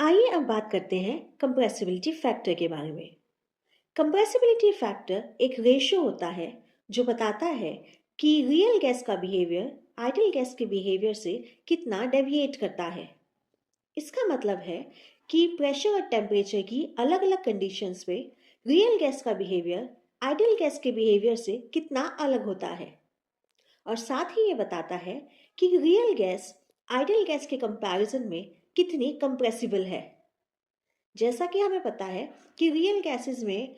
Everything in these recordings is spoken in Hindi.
आइए अब बात करते हैं कंप्रेसिबिलिटी फैक्टर के बारे में। कंप्रेसिबिलिटी फैक्टर एक रेशियो होता है जो बताता है कि रियल गैस का बिहेवियर आइडियल गैस के बिहेवियर से कितना डेविएट करता है। इसका मतलब है कि प्रेशर और टेम्परेचर की अलग अलग कंडीशंस में रियल गैस का बिहेवियर आइडियल गैस के बिहेवियर से कितना अलग होता है, और साथ ही ये बताता है कि रियल गैस आइडियल गैस के कंपैरिजन में कितनी कंप्रेसिबल है। जैसा कि हमें पता है कि रियल गैसेस में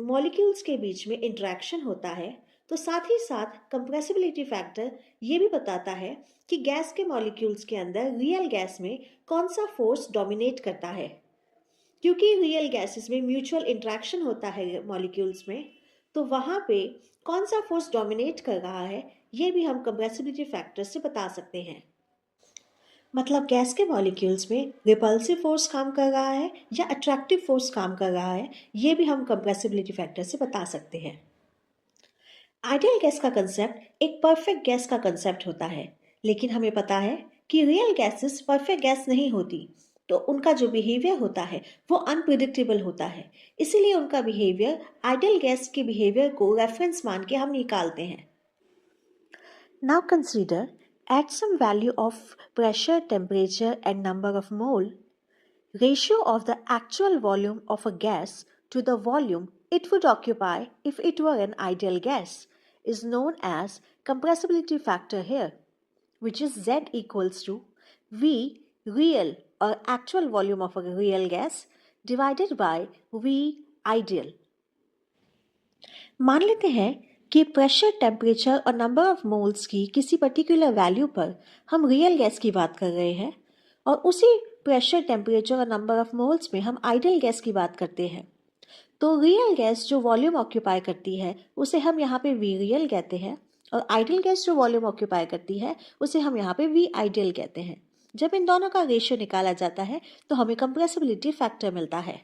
मॉलिक्यूल्स के बीच में इंटरेक्शन होता है, तो साथ ही साथ कंप्रेसिबिलिटी फैक्टर ये भी बताता है कि गैस के मॉलिक्यूल्स के अंदर रियल गैस में कौन सा फोर्स डोमिनेट करता है। क्योंकि रियल गैसेस में म्यूचुअल इंटरेक्शन होता है मॉलिक्यूल्स में, तो वहाँ पे कौन सा फोर्स डोमिनेट कर रहा है ये भी हम कंप्रेसिबिलिटी फैक्टर से बता सकते हैं। मतलब गैस के मॉलिक्यूल्स में रिपल्सिव फोर्स काम कर रहा है या अट्रैक्टिव फोर्स काम कर रहा है, ये भी हम कंप्रेसिबिलिटी फैक्टर से बता सकते हैं। आइडियल गैस का कंसेप्ट एक परफेक्ट गैस का कंसेप्ट होता है, लेकिन हमें पता है कि रियल गैसेस परफेक्ट गैस नहीं होती, तो उनका जो बिहेवियर होता है वो अनप्रिडिक्टेबल होता है। इसीलिए उनका बिहेवियर आइडियल गैस के बिहेवियर को रेफरेंस मान के हम निकालते हैं। Now consider at some value of pressure, temperature and number of mole, ratio of the actual volume of a gas to the volume it would occupy if it were an ideal gas is known as compressibility factor here, which is Z equals to V real or actual volume of a real gas divided by V ideal. मान लेते हैं कि प्रेशर, टेम्परेचर और नंबर ऑफ मोल्स की किसी पर्टिकुलर वैल्यू पर हम रियल गैस की बात कर रहे हैं, और उसी प्रेशर, टेम्परेचर और नंबर ऑफ मोल्स में हम आइडियल गैस की बात करते हैं। तो रियल गैस जो वॉल्यूम ऑक्यूपाई करती है उसे हम यहाँ पे वी रियल कहते हैं, और आइडियल गैस जो वॉल्यूम ऑक्यूपाई करती है उसे हम यहाँ पे वी आइडियल कहते हैं। जब इन दोनों का रेशियो निकाला जाता है तो हमें कंप्रेसिबिलिटी फैक्टर मिलता है।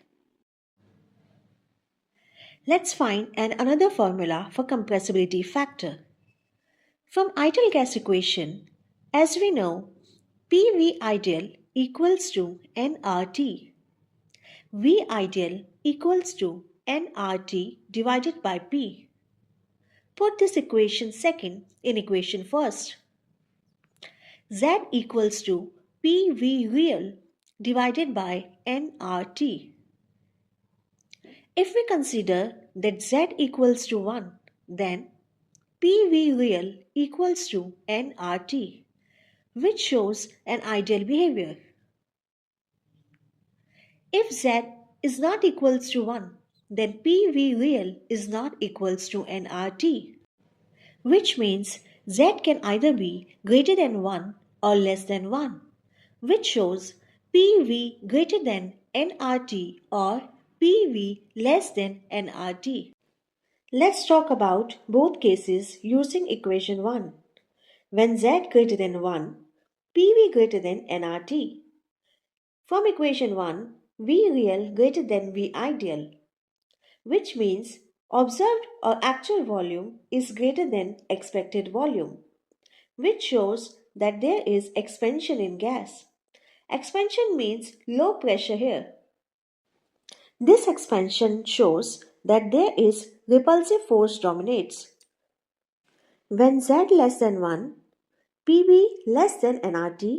Let's find another formula for compressibility factor. From ideal gas equation, as we know, PV ideal equals to nRT. V ideal equals to nRT divided by P. Put this equation second in equation first. Z equals to PV real divided by nRT. If we consider that Z equals to 1, then PV real equals to nRT, which shows an ideal behavior. If Z is not equals to 1, then PV real is not equals to nRT, which means Z can either be greater than 1 or less than 1, which shows PV greater than nRT or PV less than nRT. Let's talk about both cases using equation 1. When Z greater than 1, PV greater than nRT. From equation 1, V real greater than V ideal, which means observed or actual volume is greater than expected volume, which shows that there is expansion in gas. Expansion means low pressure here. This expansion shows that there is repulsive force dominates. When Z less than 1, PV less than nRT,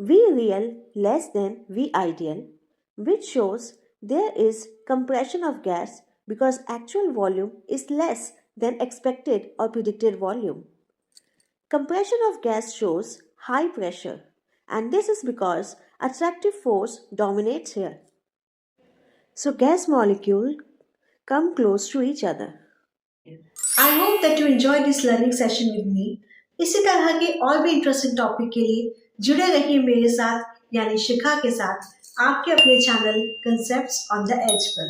V real less than V ideal, which shows there is compression of gas because actual volume is less than expected or predicted volume. Compression of gas shows high pressure, and this is because attractive force dominates here. So gas molecule come close to each other. I hope that you enjoyed this learning session with me. इसी तरह के और भी इंटरेस्टिंग टॉपिक के लिए जुड़े रहिए मेरे साथ यानी शिखा के साथ आपके अपने channel concepts on the edge पर।